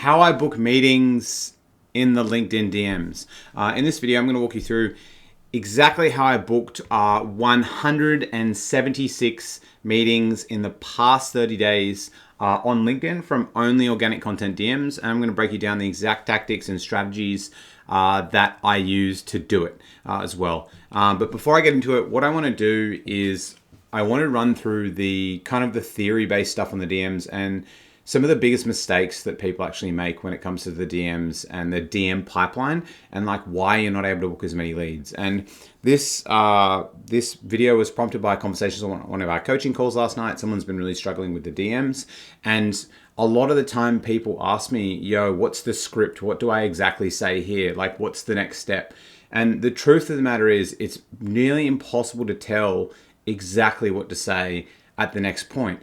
how I book meetings in the LinkedIn DMs. In this video, I'm going to walk you through exactly how I booked 176 meetings in the past 30 days on LinkedIn from only organic content DMs. And I'm going to break you down the exact tactics and strategies that I use to do it as well. But before I get into it, what I want to do is I want to run through the kind of the theory-based stuff on the DMs and some of the biggest mistakes that people actually make when it comes to the DMs and the DM pipeline, and like why you're not able to book as many leads. And this video was prompted by conversations on one of our coaching calls last night. Someone's been really struggling with the DMs, and a lot of the time people ask me, yo, what's the script? What do I exactly say here? Like, what's the next step? And the truth of the matter is, it's nearly impossible to tell exactly what to say at the next point.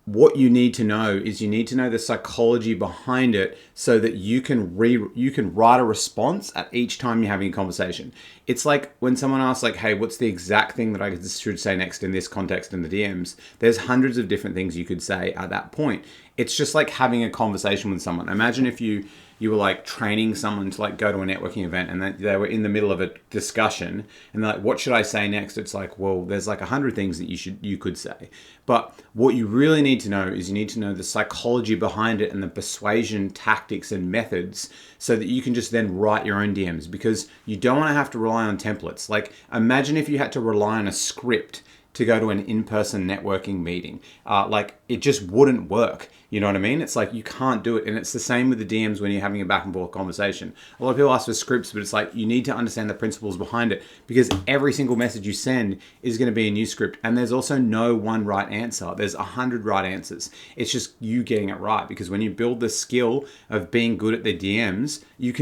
What you need to know is you need to know the psychology behind it so that you can write a response at each time you're having a conversation. It's like when someone asks like, hey, what's the exact thing that I should say next in this context in the DMs? There's hundreds of different things you could say at that point. It's just like having a conversation with someone. Imagine if you were like training someone to like go to a networking event and they were in the middle of a discussion and they're like, what should I say next? It's like, well, there's like 100 things that you could say. But what you really need to know is you need to know the psychology behind it and the persuasion tactics and methods so that you can just then write your own DMs, because you don't want to have to rely on templates. Like, imagine if you had to rely on a script to go to an in-person networking meeting. Like, it just wouldn't work. You know what I mean? It's like you can't do it. And it's the same with the DMs when you're having a back and forth conversation. A lot of people ask for scripts, but it's like you need to understand the principles behind it, because every single message you send is going to be a new script. And there's also no one right answer. There's 100 right answers. It's just you getting it right, because when you build the skill of being good at the DMs, you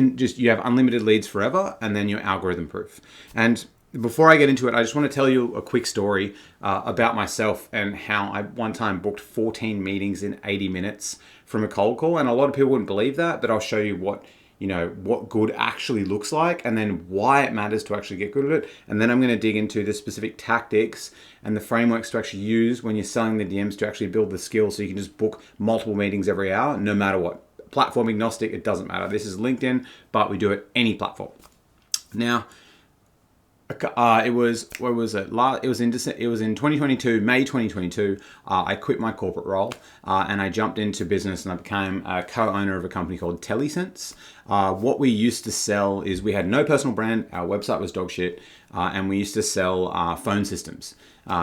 have unlimited leads forever, and then you're algorithm proof. And before I get into it, I just want to tell you a quick story about myself and how I one time booked 14 meetings in 80 minutes from a cold call. And a lot of people wouldn't believe that, but I'll show you what good actually looks like, and then why it matters to actually get good at it. And then I'm going to dig into the specific tactics and the frameworks to actually use when you're selling the DMs to actually build the skill so you can just book multiple meetings every hour, no matter what. Platform agnostic, it doesn't matter. This is LinkedIn, but we do it any platform. Now, it was in 2022, May 2022. I quit my corporate role and I jumped into business, and I became a co-owner of a company called Telesense. What we used to sell is we had no personal brand. Our website was dog shit, and we used to sell phone systems.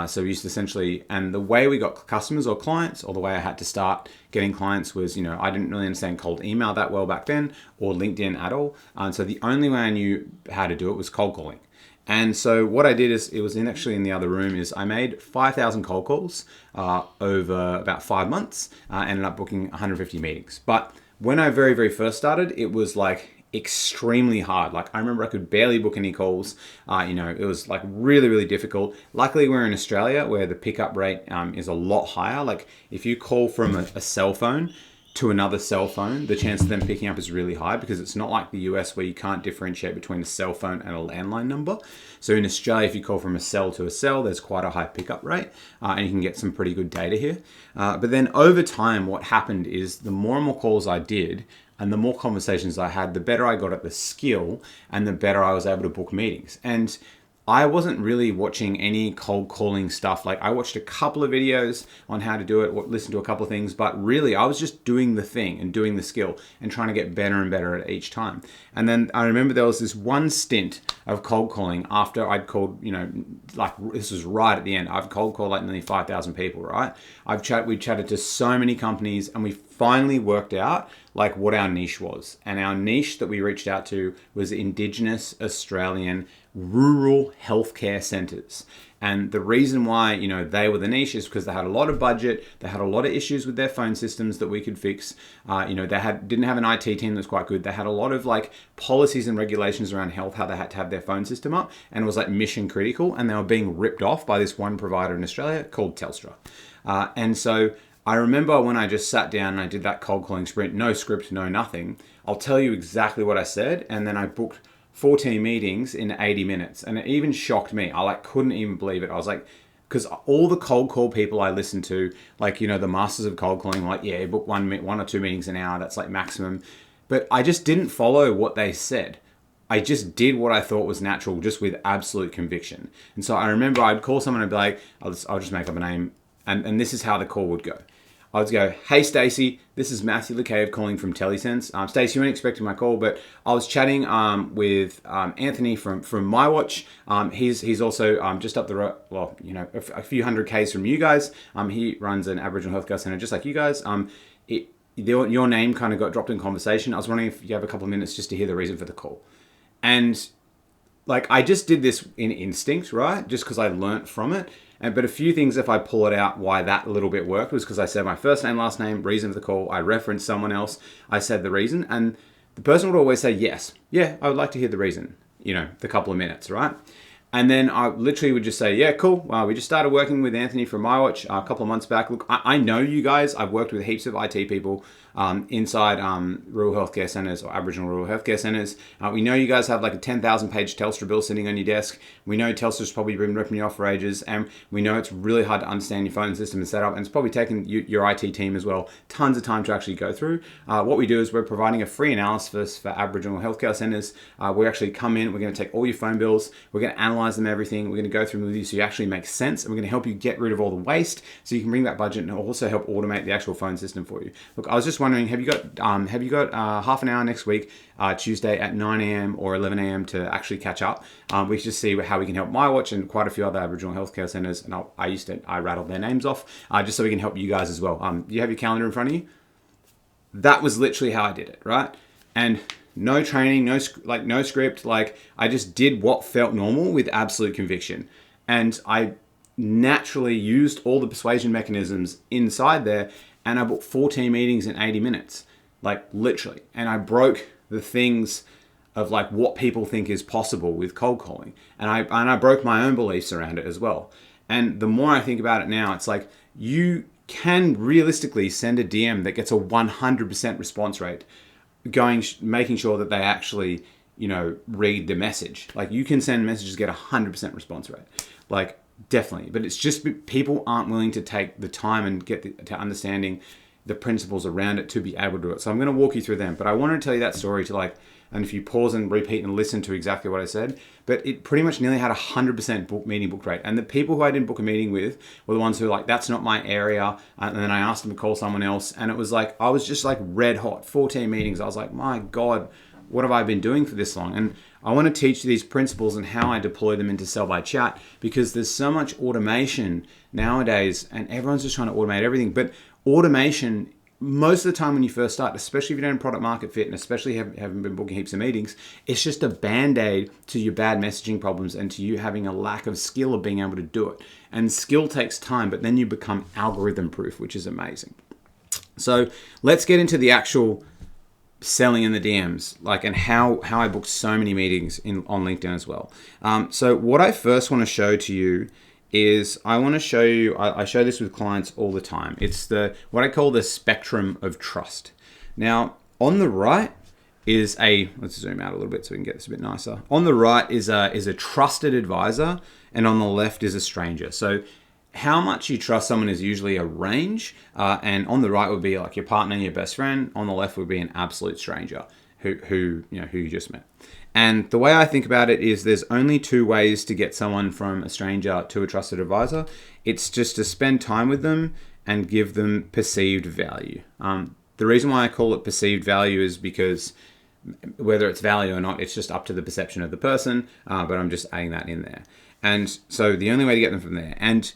So we used to essentially, and the way we got customers or clients, or the way I had to start getting clients was, I didn't really understand cold email that well back then, or LinkedIn at all. And so the only way I knew how to do it was cold calling. And so what I did is, it was actually in the other room, is I made 5,000 cold calls over about 5 months, ended up booking 150 meetings. But when I very, very first started, it was like extremely hard. Like, I remember I could barely book any calls. It was like really, really difficult. Luckily, we're in Australia where the pickup rate is a lot higher. Like, if you call from a cell phone to another cell phone, the chance of them picking up is really high, because it's not like the US where you can't differentiate between a cell phone and a landline number. So in Australia, if you call from a cell to a cell, there's quite a high pickup rate, and you can get some pretty good data here. But then over time, what happened is the more and more calls I did, and the more conversations I had, the better I got at the skill, and the better I was able to book meetings. And I wasn't really watching any cold calling stuff. Like, I watched a couple of videos on how to do it, listened to a couple of things, but really I was just doing the thing and doing the skill and trying to get better and better at each time. And then I remember there was this one stint of cold calling after I'd called, like, this was right at the end. I've cold called like nearly 5,000 people, right? We chatted to so many companies, and we finally worked out like what our niche was. And our niche that we reached out to was Indigenous Australian rural healthcare centers. And the reason why, they were the niche is because they had a lot of budget. They had a lot of issues with their phone systems that we could fix. They didn't have an IT team that's quite good. They had a lot of like policies and regulations around health, how they had to have their phone system up, and it was like mission critical. And they were being ripped off by this one provider in Australia called Telstra. And so I remember when I just sat down and I did that cold calling sprint, no script, no nothing. I'll tell you exactly what I said, and then I booked 14 meetings in 80 minutes. And it even shocked me. I couldn't even believe it. I was like, because all the cold call people I listen to, like, you know, the masters of cold calling, like, yeah, book one or two meetings an hour. That's like maximum. But I just didn't follow what they said. I just did what I thought was natural, just with absolute conviction. And so I remember I'd call someone and be like, I'll just make up a name. And this is how the call would go. I would go, hey, Stacey, this is Matthew Lakajev calling from TeleSense. Stacey, you weren't expecting my call, but I was chatting with Anthony from MyWatch. He's also just up the road, well, you know, a few hundred Ks from you guys. He runs an Aboriginal healthcare center just like you guys. Your name kind of got dropped in conversation. I was wondering if you have a couple of minutes just to hear the reason for the call. And like, I just did this in instinct, right? Just because I learnt from it. But a few things, if I pull it out, why that little bit worked was because I said my first name, last name, reason for the call. I referenced someone else. I said the reason. And the person would always say, yes. Yeah, I would like to hear the reason, you know, the couple of minutes, right? And then I literally would just say, yeah, cool. We just started working with Anthony from MyWatch a couple of months back. Look, I know you guys. I've worked with heaps of IT people inside rural healthcare centers or Aboriginal rural healthcare centers. We know you guys have like a 10,000 page Telstra bill sitting on your desk. We know Telstra's probably been ripping you off for ages. And we know it's really hard to understand your phone system and set up. And it's probably taken your IT team as well tons of time to actually go through. What we do is we're providing a free analysis for Aboriginal healthcare centers. We actually come in, we're going to take all your phone bills, we're going to analyze them, everything. We're going to go through them with you so you actually make sense. And we're going to help you get rid of all the waste so you can bring that budget and also help automate the actual phone system for you. Look, I was just wondering, have you got half an hour next week, Tuesday at 9 a.m. or 11 a.m. to actually catch up? We should just see how we can help MyWatch and quite a few other Aboriginal healthcare centers. And I rattled their names off just so we can help you guys as well. Do you have your calendar in front of you? That was literally how I did it, right? And no training, no script. Like, I just did what felt normal with absolute conviction. And I naturally used all the persuasion mechanisms inside there. And I booked 14 meetings in 80 minutes, like literally. And I broke the things of like what people think is possible with cold calling. And I broke my own beliefs around it as well. And the more I think about it now, it's like you can realistically send a DM that gets a 100% response rate, making sure that they actually, you know, read the message. Like, you can send messages, get a 100% response rate, like definitely. But it's just people aren't willing to take the time and get to understanding the principles around it to be able to do it. So I'm going to walk you through them. But I want to tell you that story to like, and if you pause and repeat and listen to exactly what I said, but it pretty much nearly had 100% meeting book rate. And the people who I didn't book a meeting with were the ones who were like, that's not my area. And then I asked them to call someone else. And it was like, I was just like red hot, 14 meetings. I was like, my God, what have I been doing for this long? And I want to teach you these principles and how I deploy them into Sell by Chat, because there's so much automation nowadays and everyone's just trying to automate everything. But automation, most of the time when you first start, especially if you don't have product market fit and especially haven't been booking heaps of meetings, it's just a band-aid to your bad messaging problems and to you having a lack of skill of being able to do it. And skill takes time, but then you become algorithm proof, which is amazing. So let's get into the actual selling in the DMs, like, and how I booked so many meetings on LinkedIn as well. So what I first want to show to you is I want to show you, I show this with clients all the time. It's what I call the spectrum of trust. Now, on the right is let's zoom out a little bit so we can get this a bit nicer. On the right is a trusted advisor, and on the left is a stranger. So how much you trust someone is usually a range, and on the right would be like your partner, your best friend. On the left would be an absolute stranger who you just met. And the way I think about it is there's only two ways to get someone from a stranger to a trusted advisor. It's just to spend time with them and give them perceived value. The reason why I call it perceived value is because whether it's value or not, it's just up to the perception of the person, but I'm just adding that in there. And so the only way to get them from there. And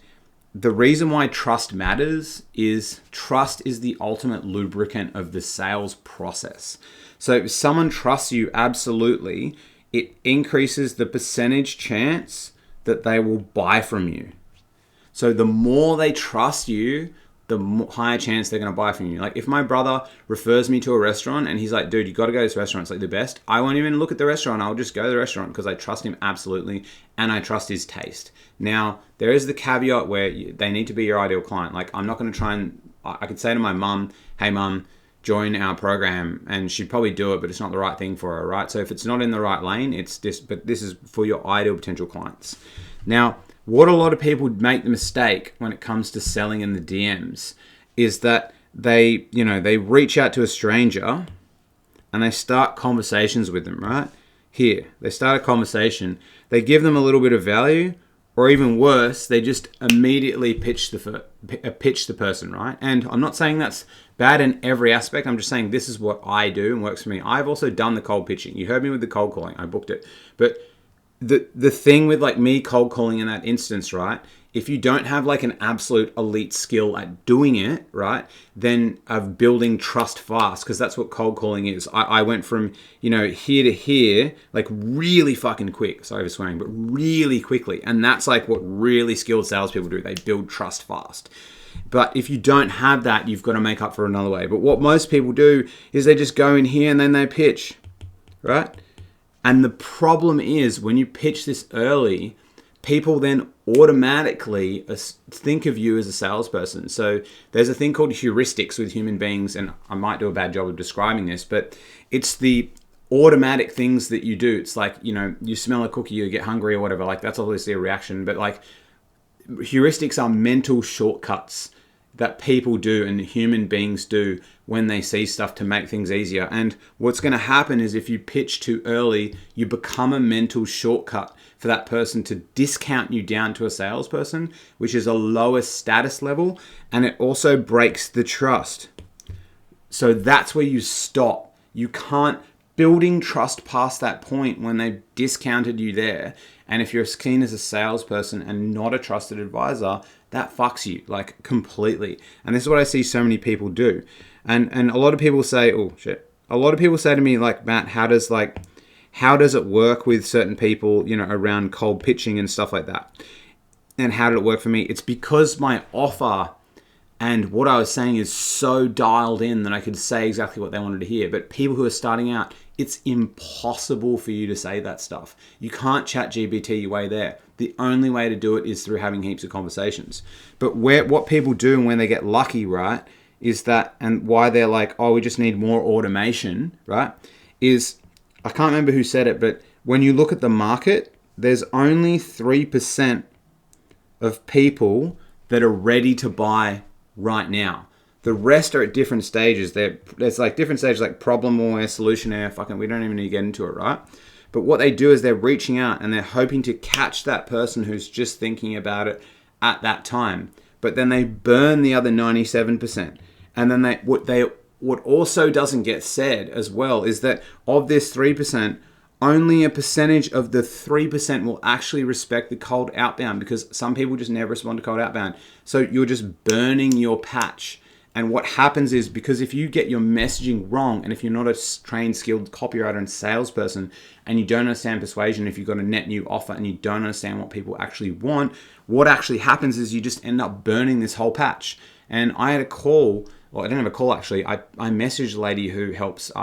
the reason why trust matters is trust is the ultimate lubricant of the sales process. So if someone trusts you, absolutely, it increases the percentage chance that they will buy from you. So the more they trust you, the higher chance they're going to buy from you. Like, if my brother refers me to a restaurant and he's like, dude, you got to go to this restaurant, it's like the best, I won't even look at the restaurant. I'll just go to the restaurant because I trust him absolutely and I trust his taste. Now, there is the caveat where they need to be your ideal client. Like, I'm not going to try and, I could say to my mum, hey mum, join our program, and she'd probably do it, but it's not the right thing for her, right? So if it's not in the right lane, but this is for your ideal potential clients. Now, what a lot of people make the mistake when it comes to selling in the DMs is that they reach out to a stranger and they start conversations with them, right? Here, they start a conversation, they give them a little bit of value, or even worse, they just immediately pitch the person, right? And I'm not saying that's bad in every aspect. I'm just saying this is what I do and works for me. I've also done the cold pitching. You heard me with the cold calling. I booked it. But the thing with like me cold calling in that instance, right? If you don't have like an absolute elite skill at doing it, right, then of building trust fast, because that's what cold calling is. I went from, here to here, like really fucking quick. Sorry for swearing, but really quickly. And that's like what really skilled salespeople do. They build trust fast. But if you don't have that, you've got to make up for another way. But what most people do is they just go in here and then they pitch, right? And the problem is when you pitch this early, people then automatically think of you as a salesperson. So there's a thing called heuristics with human beings, and I might do a bad job of describing this, but it's the automatic things that you do. It's like, you smell a cookie, you get hungry or whatever. Like that's obviously a reaction, but like heuristics are mental shortcuts that people do and human beings do when they see stuff to make things easier. And what's going to happen is if you pitch too early, you become a mental shortcut for that person to discount you down to a salesperson, which is a lower status level, and it also breaks the trust. So that's where you stop. You can't building trust past that point when they've discounted you there. And if you're seen as a salesperson and not a trusted advisor, that fucks you like completely. And this is what I see so many people do. And a lot of people say, oh shit. A lot of people say to me like, Matt, how does it work with certain people, around cold pitching and stuff like that? And how did it work for me? It's because my offer and what I was saying is so dialed in that I could say exactly what they wanted to hear. But people who are starting out, it's impossible for you to say that stuff. You can't chat GPT your way there. The only way to do it is through having heaps of conversations. But what people do and when they get lucky, right, is that, and why they're like, oh, we just need more automation, right, is, I can't remember who said it, but when you look at the market, there's only 3% of people that are ready to buy right now. The rest are at different stages. There's like different stages, like problem aware, solution aware, we don't even need to get into it, right? But what they do is they're reaching out and they're hoping to catch that person who's just thinking about it at that time. But then they burn the other 97%. And then what also doesn't get said as well is that of this 3%, only a percentage of the 3% will actually respect the cold outbound, because some people just never respond to cold outbound. So you're just burning your patch. And what happens is, because if you get your messaging wrong, and if you're not a trained, skilled copywriter and salesperson, and you don't understand persuasion, if you've got a net new offer and you don't understand what people actually want, what actually happens is you just end up burning this whole patch. And I had a call, well, I didn't have a call actually. I messaged a lady who helps,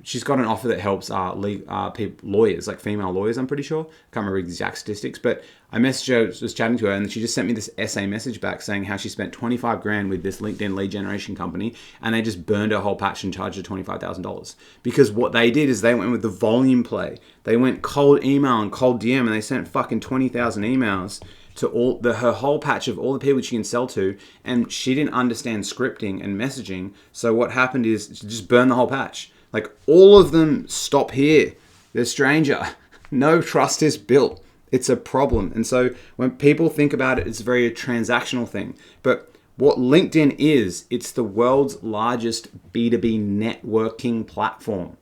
she's got an offer that helps lawyers, like female lawyers, I'm pretty sure. I can't remember exact statistics, but I messaged her, was chatting to her, and she just sent me this essay message back saying how she spent 25 grand with this LinkedIn lead generation company, and they just burned her whole patch and charged her $25,000. Because what they did is they went with the volume play. They went cold email and cold DM, and they sent fucking 20,000 emails to her whole patch of all the people she can sell to, and she didn't understand scripting and messaging. So what happened is she just burned the whole patch. Like, all of them stop here. They're stranger. No trust is built. It's a problem. And so when people think about it, it's very a transactional thing. But what LinkedIn is, it's the world's largest B2B networking platform.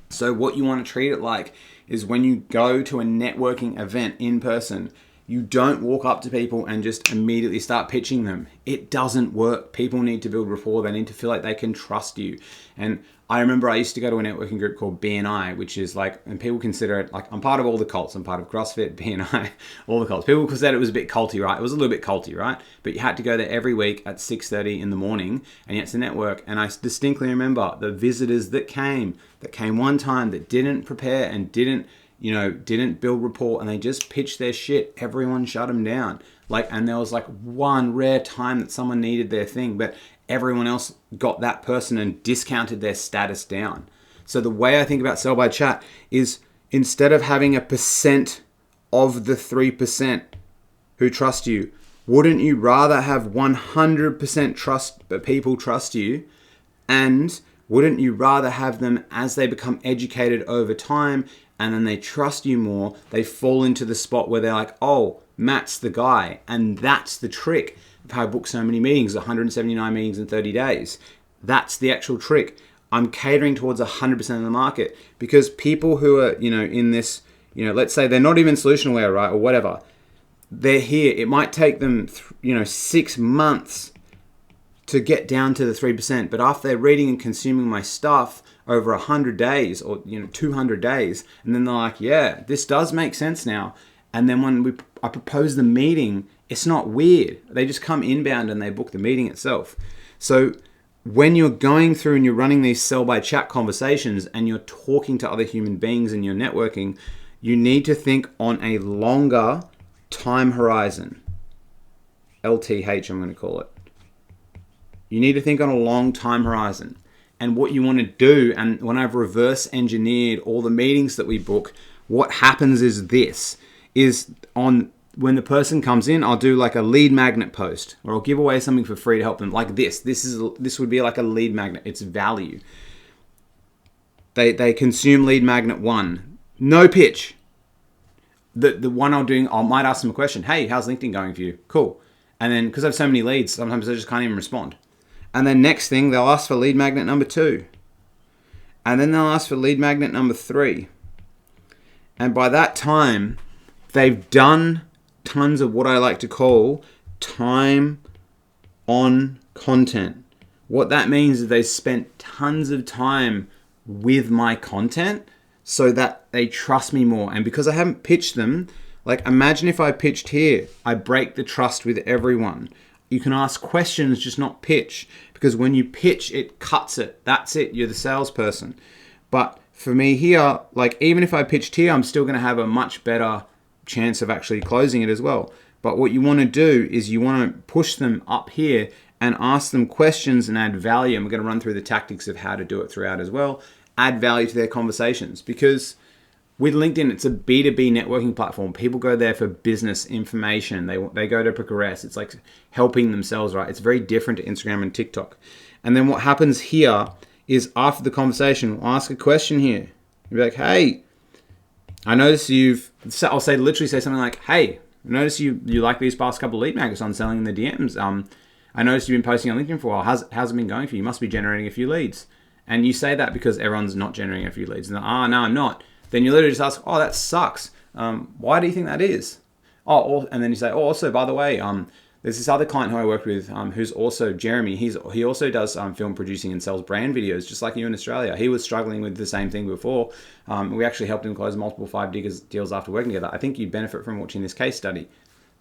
So what you want to treat it like is when you go to a networking event in person, you don't walk up to people and just immediately start pitching them. It doesn't work. People need to build rapport. They need to feel like they can trust you. And I remember I used to go to a networking group called BNI, which is like, and people consider it like, I'm part of all the cults. I'm part of CrossFit, BNI, all the cults. People said it was a bit culty, right? It was a little bit culty, right? But you had to go there every week at 6:30 in the morning, and you had to network. And I distinctly remember the visitors that came one time that didn't prepare and didn't build rapport, and they just pitched their shit. Everyone shut them down. And there was like one rare time that someone needed their thing, but everyone else got that person and discounted their status down. So the way I think about sell by chat is, instead of having a percent of the 3%, who trust you. Wouldn't you rather have 100% trust that people trust you? And wouldn't you rather have them, as they become educated over time and then they trust you more, they fall into the spot where they're like, oh, Matt's the guy. And that's the trick of how I book so many meetings, 179 meetings in 30 days. That's the actual trick. I'm catering towards 100% of the market, because people who are, in this, let's say they're not even solution aware, right? Or whatever. They're here. It might take them, 6 months to get down to the 3%. But after they're reading and consuming my stuff over 100 days or, 200 days, and then they're like, yeah, this does make sense now. And then when I propose the meeting, it's not weird. They just come inbound and they book the meeting itself. So when you're going through and you're running these sell by chat conversations and you're talking to other human beings and you're networking, you need to think on a longer time horizon. LTH, I'm going to call it. You need to think on a long time horizon. And what you want to do, and when I've reverse engineered all the meetings that we book, what happens is this, is when the person comes in, I'll do like a lead magnet post, or I'll give away something for free to help them. Like this would be like a lead magnet. It's value. They consume lead magnet 1. No pitch. The one I might ask them a question. Hey, how's LinkedIn going for you? Cool. And then, because I have so many leads, sometimes I just can't even respond. And then next thing, they'll ask for lead magnet number 2. And then they'll ask for lead magnet number 3. And by that time, they've done tons of what I like to call time on content. What that means is they spent tons of time with my content so that they trust me more. And because I haven't pitched them, like imagine if I pitched here, I break the trust with everyone. You can ask questions, just not pitch, because when you pitch, it cuts it. That's it. You're the salesperson. But for me here, like even if I pitched here, I'm still going to have a much better chance of actually closing it as well. But what you want to do is you want to push them up here and ask them questions and add value. And we're going to run through the tactics of how to do it throughout as well. Add value to their conversations, because with LinkedIn, it's a B2B networking platform. People go there for business information. They go to progress. It's like helping themselves, right? It's very different to Instagram and TikTok. And then what happens here is after the conversation, we'll ask a question here. You'll be like, hey, I notice I'll literally say something like, hey, I noticed you like these past couple of lead magnets on selling in the DMs. I noticed you've been posting on LinkedIn for a while. How's it been going for you? You must be generating a few leads. And you say that because everyone's not generating a few leads. And no, I'm not. Then you literally just ask, oh, that sucks. Why do you think that is? And then you say, oh, also, by the way, there's this other client who I worked with who's also Jeremy. He also does film producing and sells brand videos, just like you in Australia. He was struggling with the same thing before. We actually helped him close multiple 5-figure deals after working together. I think you'd benefit from watching this case study.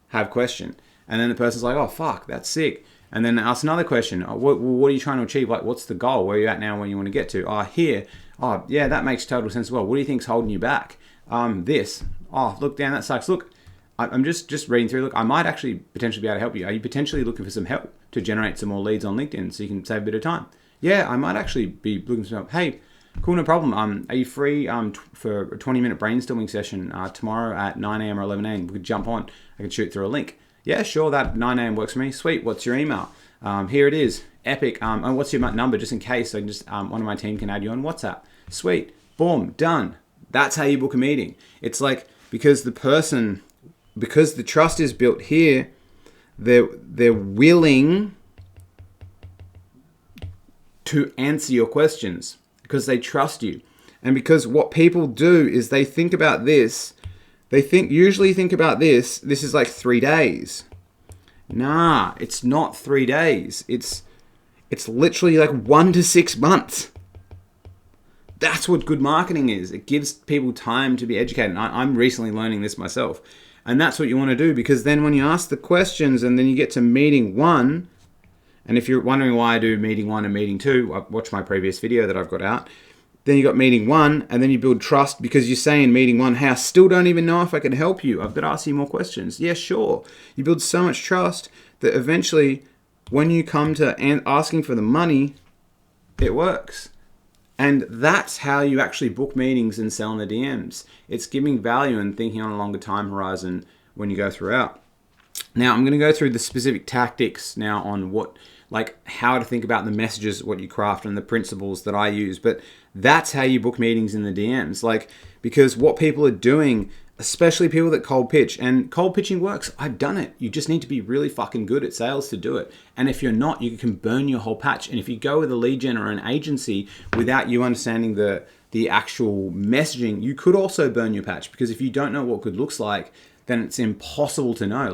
Have question. And then the person's like, oh, fuck, that's sick. And then ask another question. What are you trying to achieve? Like, what's the goal? Where are you at now? Where you want to get to? Here. Oh, yeah, that makes total sense as well. What do you think's holding you back? This. Oh, look, Dan, that sucks. Look, I'm just reading through. Look, I might actually potentially be able to help you. Are you potentially looking for some help to generate some more leads on LinkedIn so you can save a bit of time? Yeah, I might actually be looking for some help. Hey, cool, no problem. Are you free for a 20-minute brainstorming session tomorrow at 9 a.m. or 11 a.m.? We could jump on. I could shoot through a link. Yeah, sure, that 9 a.m. works for me. Sweet, what's your email? Here it is. Epic. And what's your number, just in case? So I can just one of my team can add you on WhatsApp. Sweet. Boom. Done. That's how you book a meeting. It's like, because the trust is built here, they're willing to answer your questions because they trust you. And because what people do is they think about this. Usually think about this. This is like 3 days. Nah, it's not 3 days. It's literally like 1 to 6 months. That's what good marketing is. It gives people time to be educated. I'm recently learning this myself. And that's what you want to do, because then when you ask the questions and then you get to meeting 1, and if you're wondering why I do meeting 1 and meeting 2, watch my previous video that I've got out. Then you got meeting 1, and then you build trust because you say in meeting 1, hey, I still don't even know if I can help you. I've got to ask you more questions. Yeah, sure. You build so much trust that eventually when you come to asking for the money, it works. And that's how you actually book meetings and sell in the DMs. It's giving value and thinking on a longer time horizon when you go throughout. Now, I'm going to go through the specific tactics now on how to think about the messages, what you craft, and the principles that I use. But that's how you book meetings in the DMs. Because what people are doing, especially people that cold pitch, and cold pitching works. I've done it. You just need to be really fucking good at sales to do it. And if you're not, you can burn your whole patch. And if you go with a lead gen or an agency without you understanding the actual messaging, you could also burn your patch, because if you don't know what good looks like, then it's impossible to know.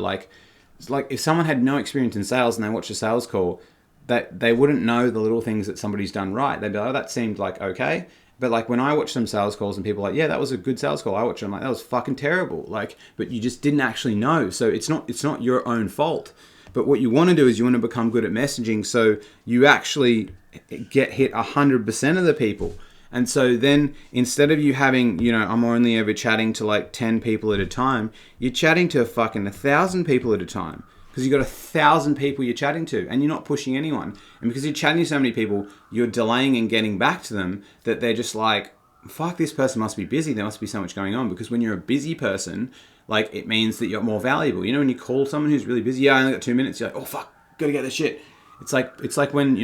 It's like if someone had no experience in sales and they watched a sales call, that they wouldn't know the little things that somebody's done right. They'd be like, oh, that seemed like okay. But when I watch some sales calls and people are like, yeah, that was a good sales call, I watch them like, that was fucking terrible. But you just didn't actually know. So it's not your own fault. But what you want to do is you want to become good at messaging, so you actually get hit 100% of the people. And so then instead of you having, I'm only ever chatting to 10 people at a time, you're chatting to fucking 1,000 people at a time, because you've got 1,000 people you're chatting to and you're not pushing anyone. And because you're chatting to so many people, you're delaying and getting back to them, that they're just like, fuck, this person must be busy. There must be so much going on. Because when you're a busy person, it means that you're more valuable. When you call someone who's really busy, I only got 2 minutes. You're like, oh fuck, gotta get this shit. It's like when,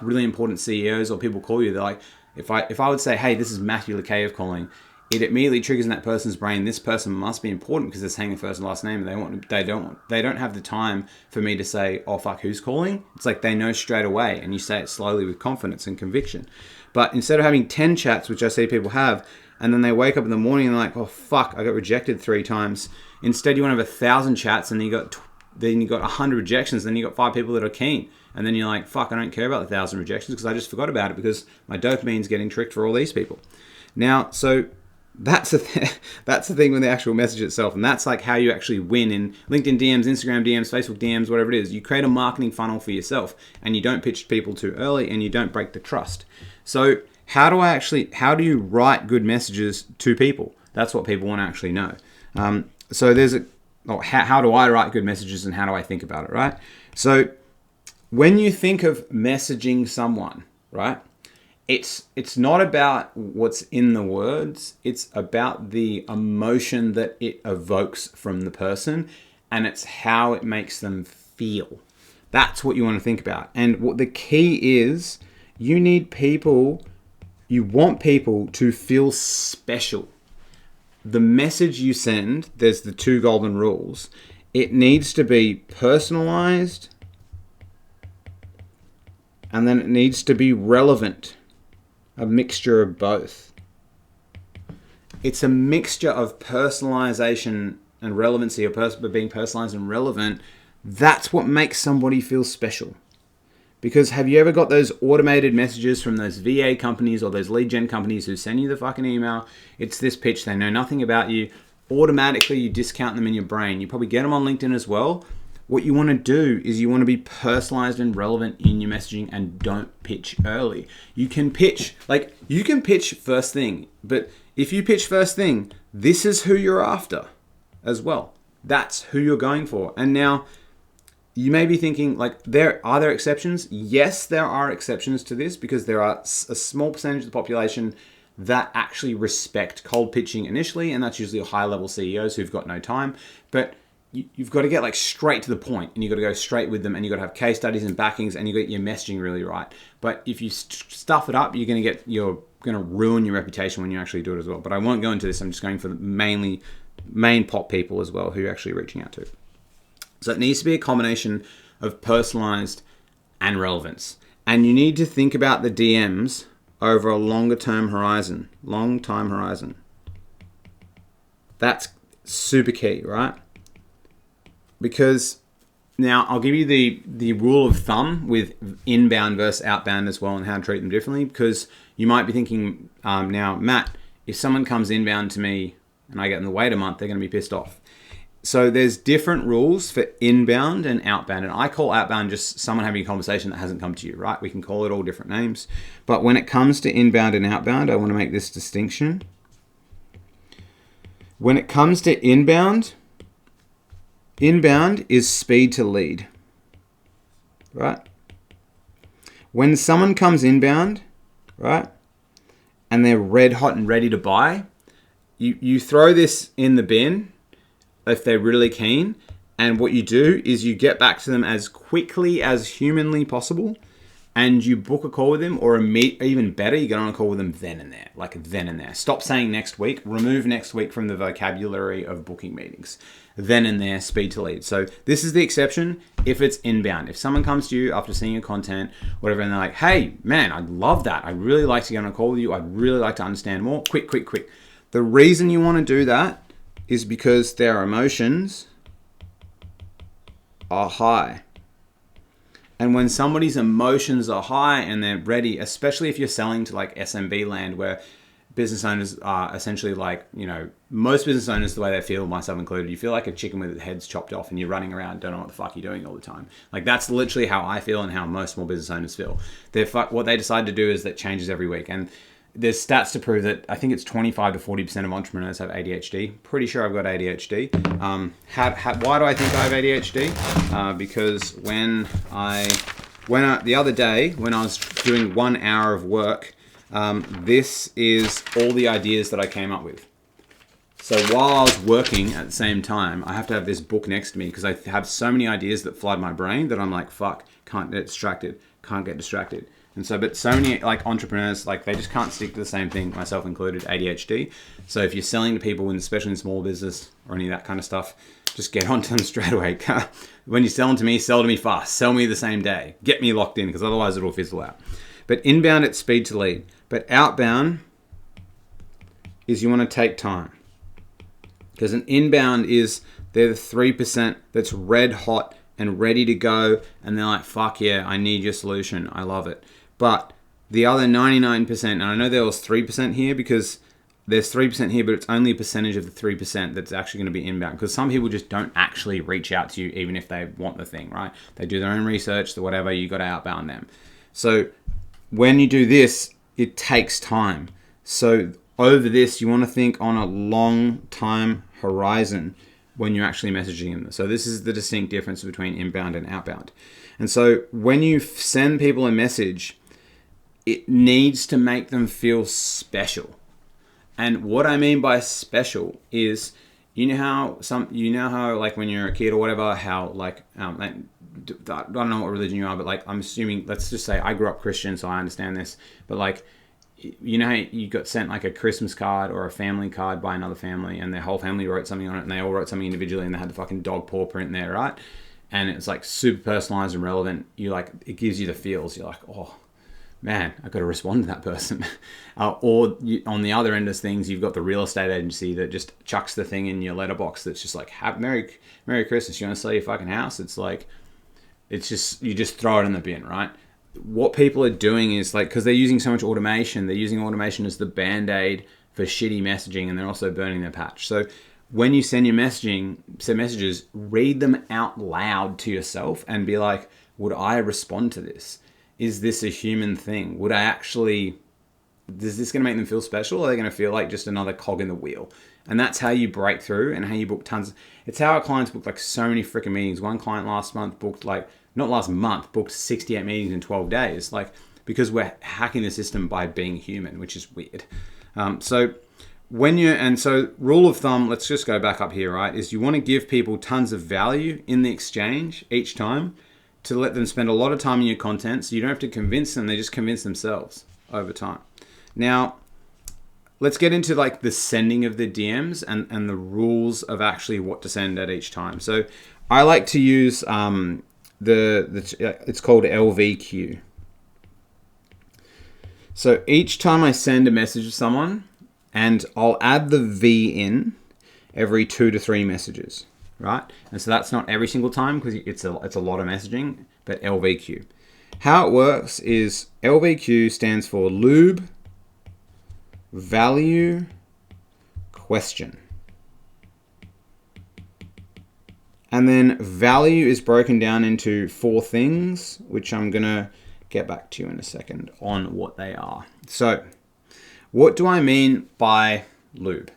really important CEOs or people call you, they're like, if I would say, hey, this is Matthew Lakajev calling, it immediately triggers in that person's brain, this person must be important because they're saying the first and last name, and they don't have the time for me to say, oh fuck, who's calling? It's like they know straight away, and you say it slowly with confidence and conviction. But instead of having 10 chats, which I see people have, and then they wake up in the morning and they're like, oh fuck, I got rejected 3 times. Instead, you want to have 1,000 chats, and then you got 100 rejections, then you got 5 people that are keen. And then you're like, fuck, I don't care about the 1,000 rejections because I just forgot about it because my dopamine's getting tricked for all these people. Now, so that's the thing with the actual message itself. And that's how you actually win in LinkedIn DMs, Instagram DMs, Facebook DMs, whatever it is. You create a marketing funnel for yourself, and you don't pitch people too early, and you don't break the trust. So how do you write good messages to people? That's what people want to actually know. How do I write good messages, and how do I think about it, right? So when you think of messaging someone, right, it's not about what's in the words. It's about the emotion that it evokes from the person, and it's how it makes them feel. That's what you want to think about. And what the key is, you want people to feel special. The message you send, there's the 2 golden rules. It needs to be personalized, and then it needs to be relevant. A mixture of both. It's a mixture of personalization and relevancy, or being personalized and relevant. That's what makes somebody feel special. Because have you ever got those automated messages from those VA companies or those lead gen companies who send you the fucking email? It's this pitch. They know nothing about you. Automatically, you discount them in your brain. You probably get them on LinkedIn as well. What you want to do is you want to be personalized and relevant in your messaging, and don't pitch early. You can pitch first thing, but if you pitch first thing, this is who you're after as well. That's who you're going for. And now you may be thinking, are there exceptions? Yes, there are exceptions to this, because there are a small percentage of the population that actually respect cold pitching initially, and that's usually high-level CEOs who've got no time. But you've got to get straight to the point, and you've got to go straight with them, and you've got to have case studies and backings, and you've got your messaging really right. But if you stuff it up, you're going to ruin your reputation when you actually do it as well. But I won't go into this. I'm just going for the main pop people as well who you're actually reaching out to. So it needs to be a combination of personalized and relevance. And you need to think about the DMs over a long time horizon. That's super key, right? Because now I'll give you the rule of thumb with inbound versus outbound as well, and how to treat them differently. Because you might be thinking, now, Matt, if someone comes inbound to me and I get them to wait a month, they're going to be pissed off. So there's different rules for inbound and outbound. And I call outbound just someone having a conversation that hasn't come to you, right? We can call it all different names. But when it comes to inbound and outbound, I want to make this distinction. When it comes to inbound is speed to lead, right? When someone comes inbound, right, and they're red hot and ready to buy, you throw this in the bin if they're really keen, And what you do is you get back to them as quickly as humanly possible, and you book a call with them, or even better, you get on a call with them then and there, like then and there. Stop saying next week. Remove next week from the vocabulary of booking meetings. Then and there, speed to lead. So this is the exception if it's inbound. If someone comes to you after seeing your content, whatever, and they're like, hey, man, I love that. I'd really like to get on a call with you. I'd really like to understand more. Quick. The reason you want to do that is because their emotions are high. And when somebody's emotions are high and they're ready, especially if you're selling to like SMB land where business owners are essentially like, most business owners, the way they feel, myself included, you feel like a chicken with its head's chopped off and you're running around, don't know what the fuck you're doing all the time. Like that's literally how I feel and how most small business owners feel. What they decide to do is that changes every week. And there's stats to prove that I think it's 25 to 40% of entrepreneurs have ADHD. Pretty sure I've got ADHD. Why do I think I have ADHD? Because the other day when I was doing 1 hour of work, this is all the ideas that I came up with. So while I was working at the same time, I have to have this book next to me because I have so many ideas that flood my brain that I'm like, fuck, can't get distracted. And so, but so many like entrepreneurs, like they just can't stick to the same thing, myself included, ADHD. So if you're selling to people, especially in small business or any of that kind of stuff, just get onto them straight away. When you're selling to me, sell to me fast. Sell me the same day. Get me locked in because otherwise it'll fizzle out. But inbound, it's speed to lead. But outbound is you want to take time. Because an inbound is, they're the 3% that's red hot and ready to go. And they're like, fuck yeah, I need your solution. I love it. But the other 99%, and I know there was 3% here because there's 3% here, but it's only a percentage of the 3% that's actually going to be inbound. Because some people just don't actually reach out to you even if they want the thing, right? They do their own research, so whatever, you got to outbound them. So when you do this, it takes time. So over this, you want to think on a long time horizon when you're actually messaging them. So this is the distinct difference between inbound and outbound. And so when you send people a message, it needs to make them feel special. And what I mean by special is, you know how like when you're a kid or whatever, how like, I don't know what religion you are, but like I'm assuming, let's just say I grew up Christian, so I understand this, but like, you know how you got sent like a Christmas card or a family card by another family and their whole family wrote something on it and they all wrote something individually and they had the fucking dog paw print in there, right? And it's like super personalized and relevant. It gives you the feels. You're like, oh man, I got to respond to that person. On the other end of things, you've got the real estate agency that just chucks the thing in your letterbox that's just like, Merry Christmas, you want to sell your fucking house? It's like, it's just, you just throw it in the bin, right? What people are doing is like, because they're using so much automation, they're using automation as the band-aid for shitty messaging, and they're also burning their patch. So when you send messages, read them out loud to yourself and be like, would I respond to this? Is this a human thing? Is this going to make them feel special? Or are they going to feel like just another cog in the wheel? And that's how you break through and how you book tons. It's how our clients book like so many freaking meetings. One client booked 68 meetings in 12 days. Like, because we're hacking the system by being human, which is weird. So rule of thumb, let's just go back up here, right? Is you want to give people tons of value in the exchange each time to let them spend a lot of time in your content. So you don't have to convince them. They just convince themselves over time. Now, let's get into like the sending of the DMs and the rules of actually what to send at each time. So I like to use it's called LVQ. So each time I send a message to someone, and I'll add the V in every 2 to 3 messages, right? And so that's not every single time because it's a lot of messaging, but LVQ. How it works is LVQ stands for lube, value, question. And then value is broken down into 4 things, which I'm going to get back to you in a second on what they are. So what do I mean by lube?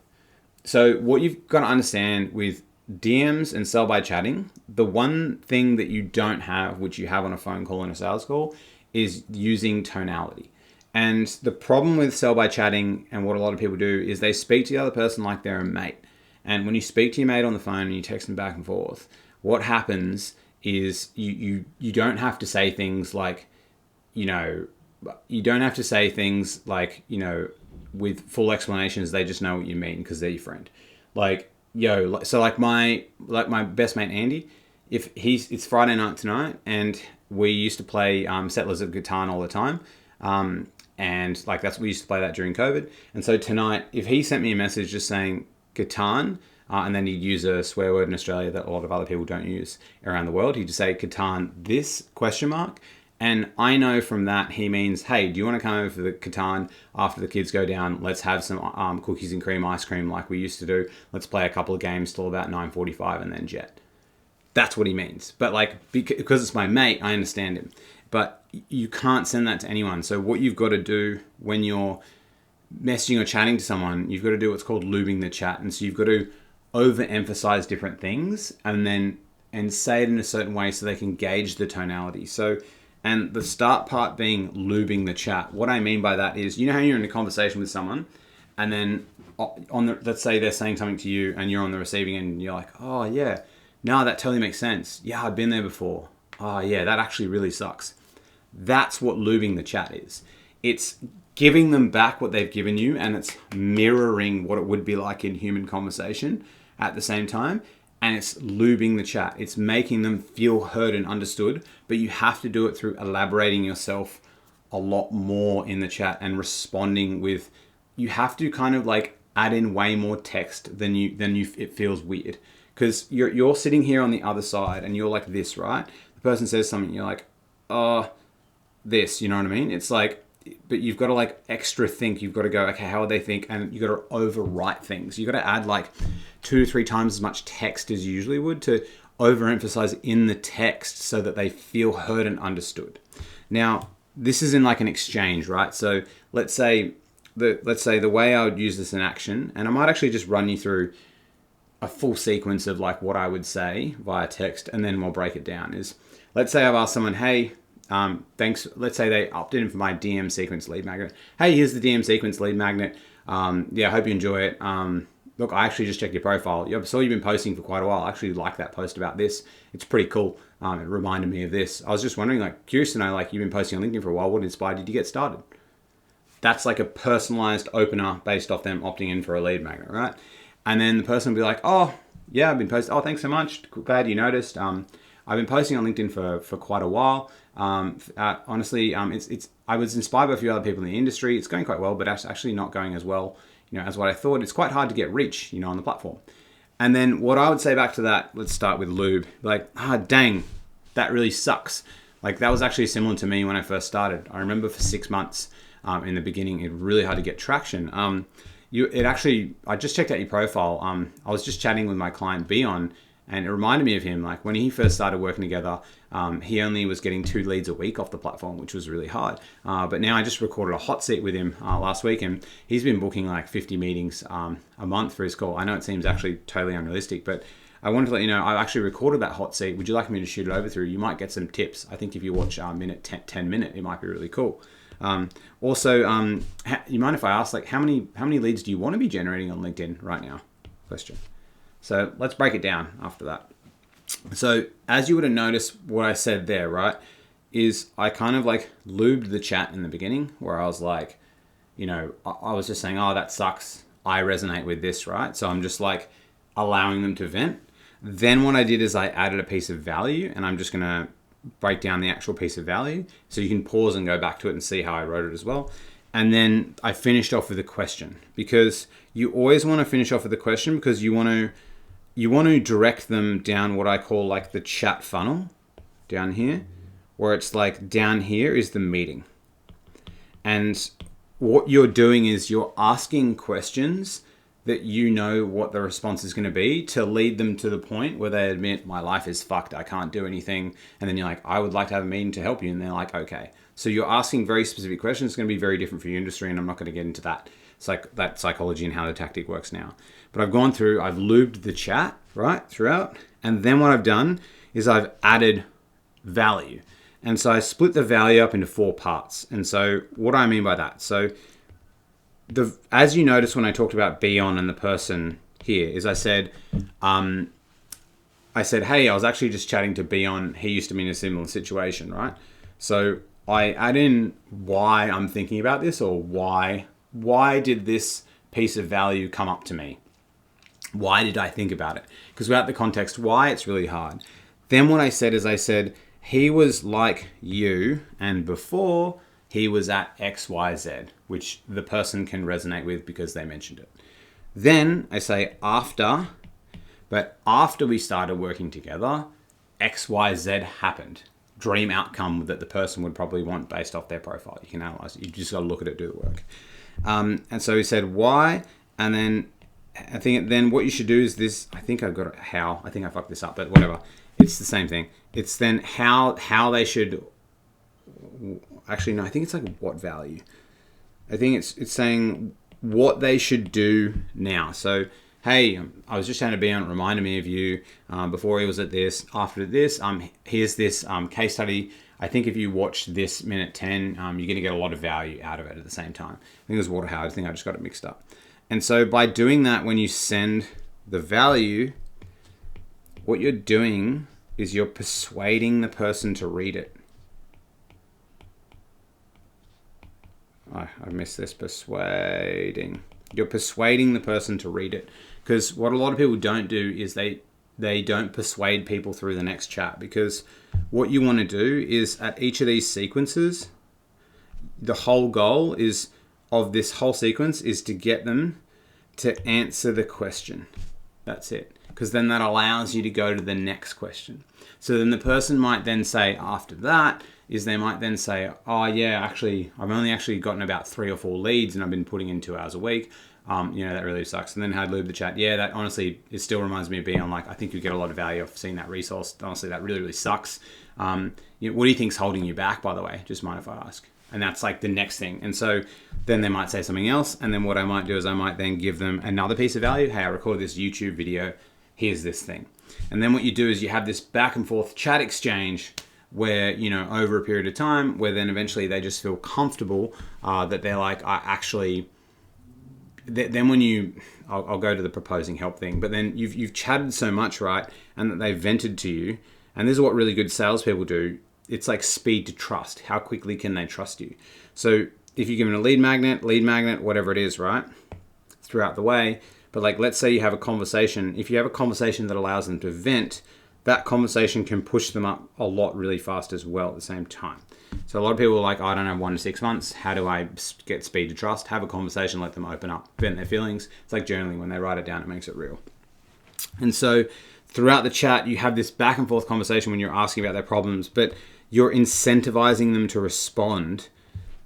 So what you've got to understand with DMs and sell by chatting, the one thing that you don't have, which you have on a phone call and a sales call, is using tonality. And the problem with sell by chatting and what a lot of people do is they speak to the other person like they're a mate. And when you speak to your mate on the phone and you text them back and forth, what happens is you don't have to say things like, you know, you don't have to say things like, you know, with full explanations. They just know what you mean because they're your friend. Like, so like my best mate Andy, if it's Friday night tonight, and we used to play Settlers of Catan all the time, and like we used to play that during COVID. And so tonight, if he sent me a message just saying Catan, and then he'd use a swear word in Australia that a lot of other people don't use around the world, he'd just say Catan this ? And I know from that he means, hey, do you want to come over for the Catan after the kids go down? Let's have some cookies and cream ice cream like we used to do. Let's play a couple of games till about 9:45 and then jet. That's what he means. But like, because it's my mate, I understand him. But you can't send that to anyone. So what you've got to do when you're messaging or chatting to someone, you've got to do what's called lubing the chat. And so you've got to overemphasize different things and say it in a certain way so they can gauge the tonality. So, and the start part being lubing the chat. What I mean by that is, you know how you're in a conversation with someone, and then let's say they're saying something to you and you're on the receiving end and you're like, oh yeah, no, that totally makes sense. Yeah, I've been there before. Oh yeah, that actually really sucks. That's what lubing the chat is. It's giving them back what they've given you, and it's mirroring what it would be like in human conversation at the same time. And it's lubing the chat. It's making them feel heard and understood, but you have to do it through elaborating yourself a lot more in the chat and responding with, you have to kind of like add in way more text than you it feels weird. Because you're sitting here on the other side and you're like this, right? The person says something, you're like, this, you know what I mean? It's like, but you've got to like extra think. You've got to go, okay, how would they think? And you've got to overwrite things. You've got to add like 2 to 3 times as much text as you usually would to overemphasize in the text so that they feel heard and understood. Now, this is in like an exchange, right? So let's say the way I would use this in action, and I might actually just run you through a full sequence of like what I would say via text, and then we'll break it down. Is, let's say I've asked someone, hey, thanks. Let's say they opted in for my DM sequence lead magnet. Hey, here's the DM sequence lead magnet. Yeah, I hope you enjoy it. Look, I actually just checked your profile. I saw you've been posting for quite a while. I actually like that post about this. It's pretty cool. It reminded me of this. I was just wondering, like, curious to know, like, you've been posting on LinkedIn for a while. What inspired you to get started? That's like a personalized opener based off them opting in for a lead magnet, right? And then the person will be like, oh, yeah, I've been posting. Oh, thanks so much. Glad you noticed. I've been posting on LinkedIn for quite a while. Honestly, I was inspired by a few other people in the industry. It's going quite well, but actually not going as well, as what I thought. It's quite hard to get reach, on the platform. And then what I would say back to that, let's start with lube. Like, dang, that really sucks. Like, that was actually similar to me when I first started. I remember for 6 months in the beginning, it was really hard to get traction. I just checked out your profile. I was just chatting with my client Beon, and it reminded me of him. Like, when he first started working together, he only was getting 2 leads a week off the platform, which was really hard. But now I just recorded a hot seat with him last week, and he's been booking like 50 meetings a month for his call. I know it seems actually totally unrealistic, but I wanted to let you know I actually recorded that hot seat. Would you like me to shoot it over through? You might get some tips. I think if you watch 10 minute, it might be really cool. Also, you mind if I ask, like, how many leads do you want to be generating on LinkedIn right now? Question. So let's break it down after that. So as you would have noticed, what I said there, right, is I kind of like lubed the chat in the beginning, where I was like, I was just saying, oh, that sucks. I resonate with this, right? So I'm just like allowing them to vent. Then what I did is I added a piece of value, and I'm just going to break down the actual piece of value so you can pause and go back to it and see how I wrote it as well. And then I finished off with a question, because you always want to finish off with a question, because you want to direct them down what I call like the chat funnel down here, where it's like down here is the meeting. And what you're doing is you're asking questions that what the response is going to be, to lead them to the point where they admit, my life is fucked, I can't do anything. And then you're like, I would like to have a meeting to help you. And they're like, okay. So you're asking very specific questions. It's going to be very different for your industry, and I'm not going to get into that. It's like that psychology and how the tactic works now. But I've gone through, I've lubed the chat, right, throughout. And then what I've done is I've added value. And so I split the value up into 4 parts. And so what do I mean by that? So as you notice when I talked about Beon and the person here, is I said, I said, hey, I was actually just chatting to Beon. He used to be in a similar situation, right? So I add in why I'm thinking about this, or why did this piece of value come up to me? Why did I think about it? Because without the context why, it's really hard. Then what I said is, I said, he was like you, and before he was at XYZ, which the person can resonate with because they mentioned it. Then I say after we started working together, XYZ happened. Dream outcome that the person would probably want based off their profile. You can analyze it. You just got to look at it, do the work. And so he said why, and then I think then what you should do is this. I think I've got it, how. I think I fucked this up, but whatever. It's the same thing. It's then how they should. Actually, no. I think it's like what value. I think it's saying what they should do now. So hey, I was just trying to be on. It reminded me of you before he was at this. After this, here's this case study. I think if you watch this minute 10, you're going to get a lot of value out of it at the same time. I think it was Waterhouse. I think I just got it mixed up. And so by doing that, when you send the value, what you're doing is you're persuading the person to read it. Oh, I missed this. Persuading. You're persuading the person to read it. Because what a lot of people don't do is they don't persuade people through the next chat. Because what you want to do is at each of these sequences, the whole goal is of this whole sequence is to get them to answer the question. That's it. Because then that allows you to go to the next question. So then the person might then say after that is they might then say, oh yeah, actually, I've only actually gotten about 3 or 4 leads and I've been putting in 2 hours a week. That really sucks. And then had lube the chat. Yeah, that honestly, it still reminds me of being on like, I think you get a lot of value off seeing that resource. Honestly, that really, really sucks. What do you think's holding you back, by the way? Just mind if I ask? And that's like the next thing. And so then they might say something else. And then what I might do is I might then give them another piece of value. Hey, I recorded this YouTube video. Here's this thing. And then what you do is you have this back and forth chat exchange where, over a period of time, where then eventually they just feel comfortable that they're like, I actually... Then when I'll go to the proposing help thing, but then you've chatted so much, right? And that they've vented to you. And this is what really good salespeople do. It's like speed to trust. How quickly can they trust you? So if you give them a lead magnet, whatever it is, right? Throughout the way. But like, let's say you have a conversation. If you have a conversation that allows them to vent, that conversation can push them up a lot really fast as well at the same time. So a lot of people are like, I don't have 1 to 6 months. How do I get speed to trust? Have a conversation, let them open up, vent their feelings. It's like journaling. When they write it down, it makes it real. And so throughout the chat, you have this back and forth conversation when you're asking about their problems, but you're incentivizing them to respond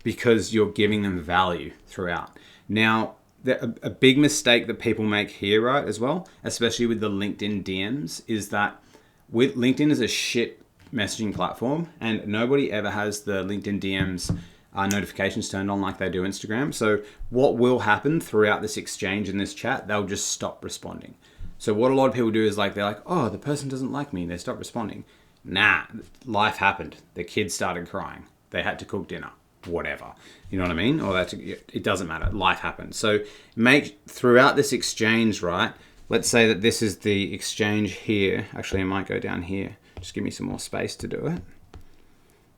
because you're giving them value throughout. Now, a big mistake that people make here, right, as well, especially with the LinkedIn DMs, is that with LinkedIn is a shit messaging platform, and nobody ever has the LinkedIn DMs notifications turned on like they do Instagram. So what will happen throughout this exchange in this chat, they'll just stop responding. So what a lot of people do is they're like, oh, the person doesn't like me, and they stop responding. Nah, life happened. The kids started crying. They had to cook dinner, whatever. You know what I mean? Or it doesn't matter. Life happened. So make throughout this exchange, right? Let's say that this is the exchange here. Actually, I might go down here. Just give me some more space to do it.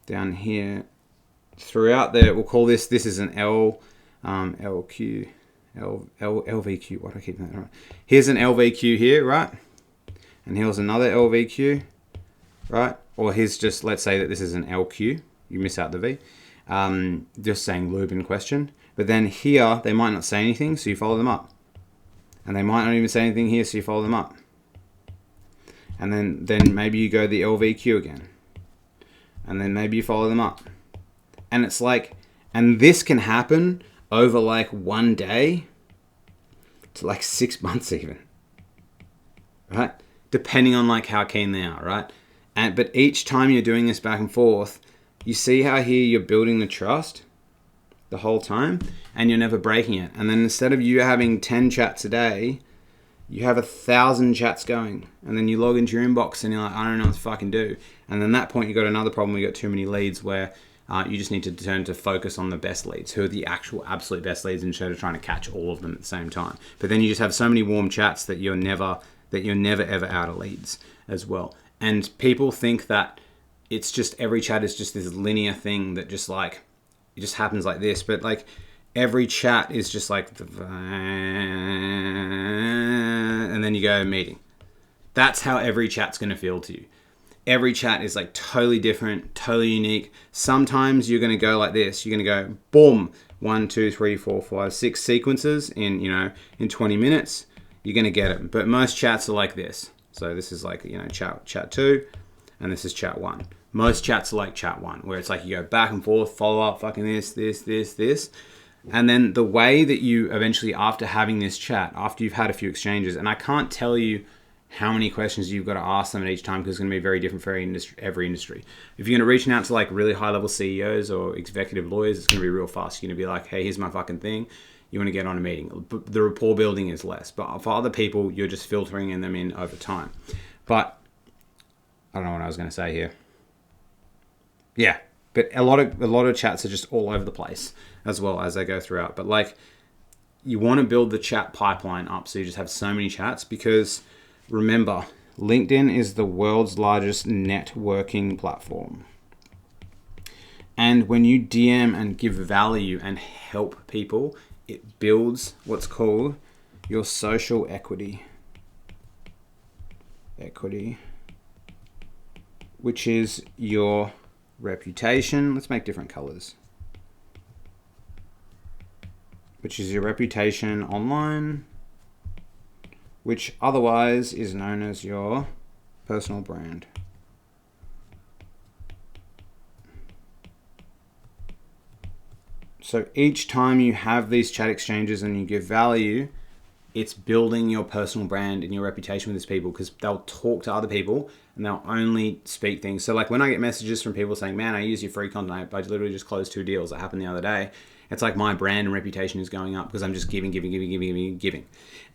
Down here. Throughout there, we'll call this is an LVQ. What do I keep that? Right. Here's an LVQ here, right? And here's another LVQ, right? Or here's just, let's say that this is an LQ. You miss out the V. Just saying lube in question. But then here, they might not say anything, so you follow them up. And they might not even say anything here, so you follow them up. And then maybe you go the LVQ again. And then maybe you follow them up. And it's like, and this can happen over like 1 day to like 6 months even. Right? Depending on like how keen they are, right? But each time you're doing this back and forth, you see how here you're building the trust the whole time and you're never breaking it. And then instead of you having 10 chats a day, you have 1,000 chats going, and then you log into your inbox and you're like, I don't know what to fucking do. And then at that point, you got another problem. You got too many leads where you just need to turn to focus on the best leads, who are the actual absolute best leads, instead of trying to catch all of them at the same time. But then you just have so many warm chats that you're never ever out of leads. as well. And people think that it's just every chat is just this linear thing that just like it just happens like this, but like every chat is just like and then you go meeting. That's how every chat's going to feel to you. Every chat is like totally different, totally unique. Sometimes you're going to go like this. You're going to go boom, 1, 2, 3, 4, 5, 6 sequences in, in 20 minutes. You're going to get it. But most chats are like this. So this is like, chat 2, and this is chat 1. Most chats are like chat 1, where it's like you go back and forth, follow up, fucking this. And then the way that you eventually, after having this chat, after you've had a few exchanges, and I can't tell you how many questions you've got to ask them at each time because it's going to be very different for every industry. If you're going to reach out to like really high level CEOs or executive lawyers, it's going to be real fast. You're going to be like, hey, here's my fucking thing. You want to get on a meeting. The rapport building is less. But for other people, you're just filtering them in over time. But I don't know what I was going to say here. Yeah, but a lot of chats are just all over the place as well as they go throughout. But like, you want to build the chat pipeline up so you just have so many chats, because remember, LinkedIn is the world's largest networking platform. And when you DM and give value and help people, it builds what's called your social equity. Which is your reputation. Let's make different colors. Which is your reputation online, which otherwise is known as your personal brand. So each time you have these chat exchanges and you give value, it's building your personal brand and your reputation with these people, because they'll talk to other people and they'll only speak things. So like when I get messages from people saying, man, I use your free content, I literally just closed 2 deals that happened the other day. It's like my brand and reputation is going up because I'm just giving.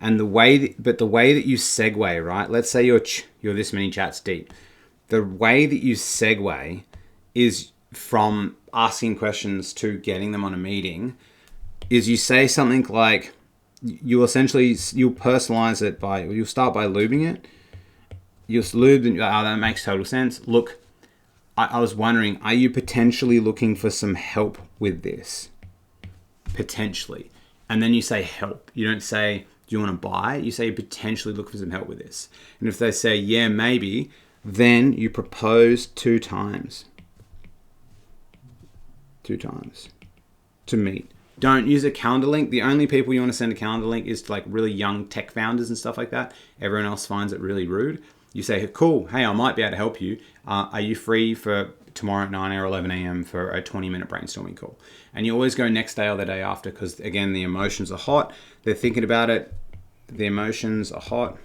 And the way that you segue, right? Let's say you're this many chats deep. The way that you segue is from asking questions to getting them on a meeting is you say something like, you'll personalize it you'll start by lubing it. You'll lube and that makes total sense. Look, I was wondering, are you potentially looking for some help with this? Potentially. And then you say help. You don't say, do you want to buy? You say potentially look for some help with this. And if they say, yeah, maybe, then you propose 2 times. 2 times to meet. Don't use a calendar link. The only people you want to send a calendar link is to like really young tech founders and stuff like that. Everyone else finds it really rude. You say, cool, hey, I might be able to help you. Are you free for tomorrow at 9 or 11 a.m. for a 20-minute brainstorming call? And you always go next day or the day after, because again, the emotions are hot. They're thinking about it. The emotions are hot.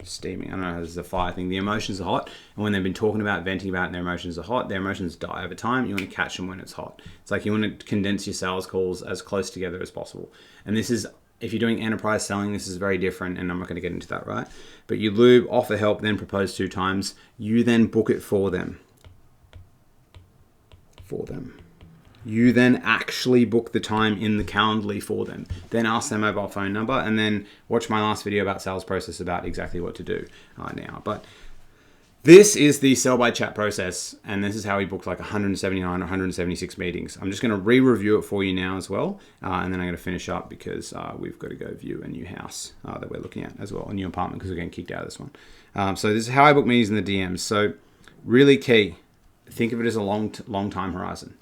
Steaming. I don't know, this is a fire thing. The emotions are hot. And when they've been talking about, venting about, and their emotions are hot, their emotions die over time. You want to catch them when it's hot. It's like you want to condense your sales calls as close together as possible. And this is, if you're doing enterprise selling, this is very different, and I'm not going to get into that, right? But you lube, offer help, then propose 2 times. You then book it for them. You then actually book the time in the Calendly for them. Then ask their mobile phone number, and then watch my last video about sales process about exactly what to do now. But this is the sell by chat process, and this is how we booked like 179 or 176 meetings. I'm just going to re-review it for you now as well, and then I'm going to finish up because we've got to go view a new house that we're looking at as well, a new apartment, because we're getting kicked out of this one. So this is how I book meetings in the DMs. So really key, think of it as a long time horizon.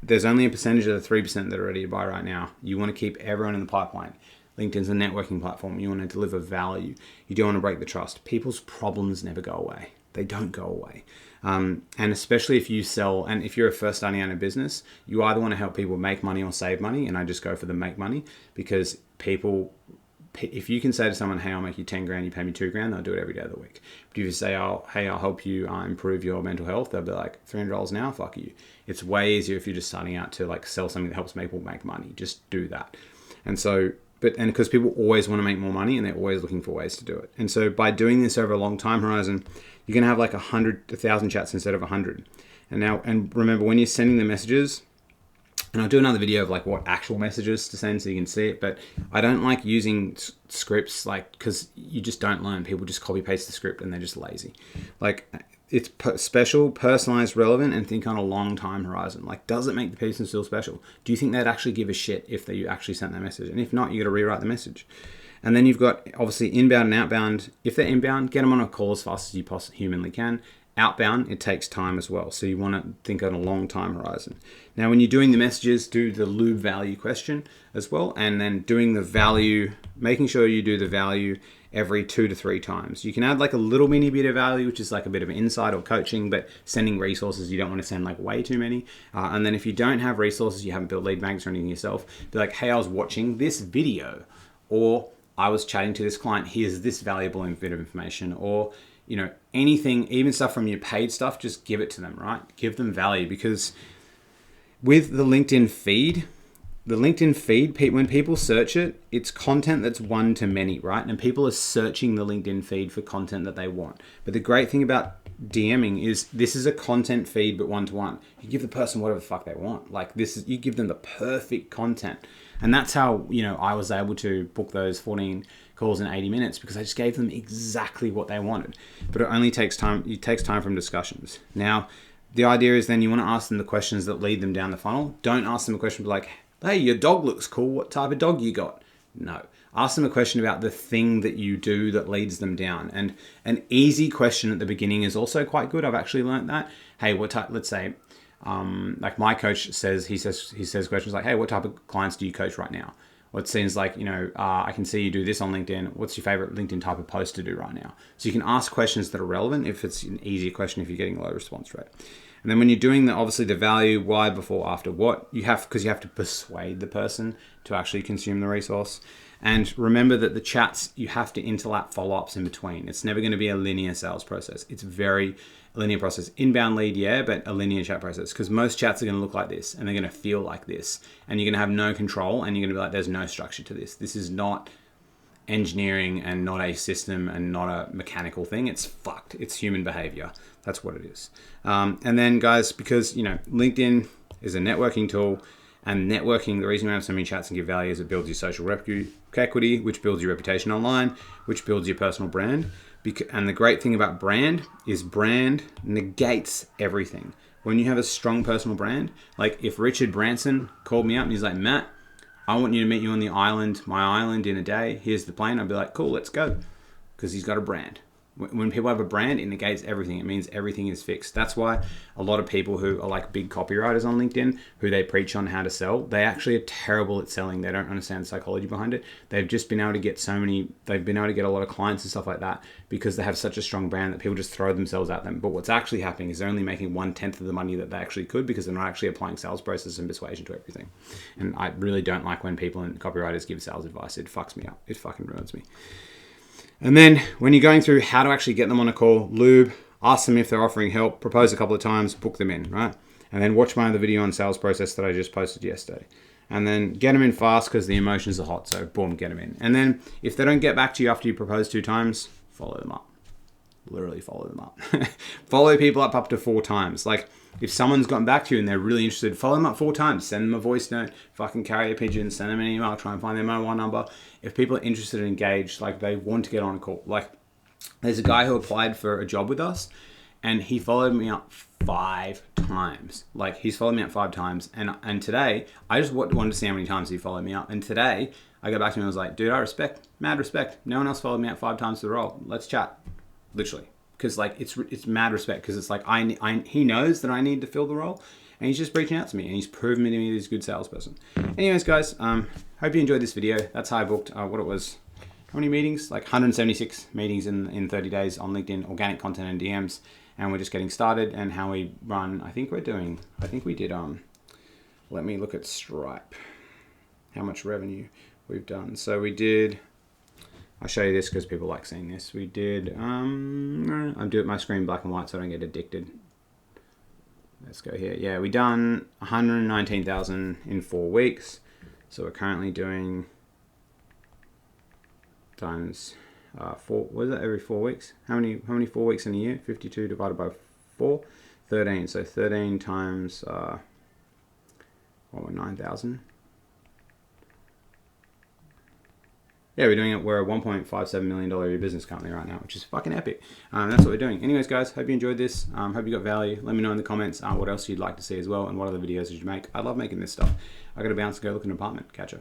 There's only a percentage of the 3% that are ready to buy right now. You want to keep everyone in the pipeline. LinkedIn's a networking platform. You want to deliver value. You don't want to break the trust. People's problems never go away. They don't go away. And especially if you sell, and if you're first starting out in a business, you either want to help people make money or save money. And I just go for the make money, because if you can say to someone, hey, I'll make you 10 grand, you pay me 2 grand, they'll do it every day of the week. But if you say, hey, I'll help you improve your mental health, they'll be like, $300 now, fuck you. It's way easier if you're just starting out to like sell something that helps people make money. Just do that. And so, because people always want to make more money and they're always looking for ways to do it. And so by doing this over a long time horizon, you're going to have like 1,000 chats instead of 100. And remember, when you're sending the messages, And I'll do another video of like what actual messages to send so you can see it. But I don't like using scripts like, because you just don't learn. People just copy paste the script and they're just lazy. Like, it's special, personalized, relevant, and think on a long time horizon. Like, does it make the person feel special? Do you think they'd actually give a shit if they actually sent that message? And if not, you got to rewrite the message. And then you've got obviously inbound and outbound. If they're inbound, get them on a call as fast as you humanly can. Outbound, it takes time as well. So you want to think on a long time horizon. Now, when you're doing the messages, do the lube value question as well. And then doing the value, making sure you do the value every 2 to 3 times. You can add like a little mini bit of value, which is like a bit of insight or coaching, but sending resources, you don't want to send like way too many. And then if you don't have resources, you haven't built lead magnets or anything yourself, be like, hey, I was watching this video, or I was chatting to this client, here's this valuable bit of information, or you know, anything, even stuff from your paid stuff, just give it to them, right? Give them value, because with the LinkedIn feed, when people search it, it's content that's one to many, right? And people are searching the LinkedIn feed for content that they want. But the great thing about DMing is this is a content feed, but one-to-one. You give the person whatever the fuck they want. Like this is, you give them the perfect content. And that's how, you know, I was able to book those 14 calls in 80 minutes, because I just gave them exactly what they wanted. But it only takes time. It takes time from discussions. Now, the idea is then you want to ask them the questions that lead them down the funnel. Don't ask them a question like, hey, your dog looks cool. What type of dog you got? No. Ask them a question about the thing that you do that leads them down. And an easy question at the beginning is also quite good. I've actually learned that. Hey, what type, let's say, like my coach says, he says questions like, hey, what type of clients do you coach right now? What seems like, you know, I can see you do this on LinkedIn. What's your favorite LinkedIn type of post to do right now? So you can ask questions that are relevant if it's an easier question, if you're getting a low response rate. And then when you're doing obviously the value, why, before, after, what, because you have to persuade the person to actually consume the resource. And remember that the chats, you have to interlap follow-ups in between. It's never going to be a linear sales process. It's very linear process. Inbound lead, yeah, but a linear chat process, because most chats are going to look like this and they're going to feel like this, and you're going to have no control, and you're going to be like, there's no structure to this. This is not engineering and not a system and not a mechanical thing. It's fucked. It's human behavior. That's what it is. And then guys, because, you know, LinkedIn is a networking tool, and networking, the reason we have so many chats and give value is it builds your social equity, which builds your reputation online, which builds your personal brand. And the great thing about brand is brand negates everything. When you have a strong personal brand, like if Richard Branson called me up and he's like, Matt, I want you to meet you on the island, my island, in a day. Here's the plane. I'd be like, cool, let's go. Because he's got a brand. When people have a brand, it negates everything. It means everything is fixed. That's why a lot of people who are like big copywriters on LinkedIn, who they preach on how to sell, they actually are terrible at selling. They don't understand the psychology behind it. They've just been able to get they've been able to get a lot of clients and stuff like that because they have such a strong brand that people just throw themselves at them. But what's actually happening is they're only making 1/10 of the money that they actually could, because they're not actually applying sales process and persuasion to everything. And I really don't like when people and copywriters give sales advice. It fucks me up. It fucking ruins me. And then when you're going through how to actually get them on a call, lube, ask them if they're offering help, propose a couple of times, book them in, right? And then watch my other video on sales process that I just posted yesterday. And then get them in fast because the emotions are hot. So boom, get them in. And then if they don't get back to you after you propose 2 times, follow them up. Literally follow them up. Follow people up to 4 times. Like if someone's gotten back to you and they're really interested, follow them up 4 times. Send them a voice note, fucking carry a pigeon, send them an email, try and find their mobile number. If people are interested and engaged, like they want to get on a call. Like there's a guy who applied for a job with us and he followed me up 5 times. Like he's followed me up 5 times. And today, I just wanted to see how many times he followed me up. And today, I got back to him and I was like, dude, mad respect. No one else followed me up 5 times to the role. Let's chat. Literally. Because like it's mad respect, because it's like he knows that I need to fill the role, and he's just reaching out to me, and he's proven to me that he's a good salesperson. Anyways, guys, hope you enjoyed this video. That's how I booked what it was. How many meetings? Like 176 meetings in 30 days on LinkedIn, organic content and DMs, and we're just getting started. And how we run, I think we did. Let me look at Stripe. How much revenue we've done? So we did. I'll show you this because people like seeing this. We did, I'm doing my screen black and white so I don't get addicted. Let's go here. Yeah, we done 119,000 in 4 weeks. So we're currently doing times 4, what is that, every 4 weeks? How many 4 weeks in a year? 52 divided by 4, 13. So 13 times What, 9,000? Yeah, we're doing it. We're a $1.57 million business currently right now, which is fucking epic. That's what we're doing. Anyways, guys, hope you enjoyed this. Hope you got value. Let me know in the comments what else you'd like to see as well and what other videos you should make. I love making this stuff. I got to bounce and go look at an apartment. Catch ya.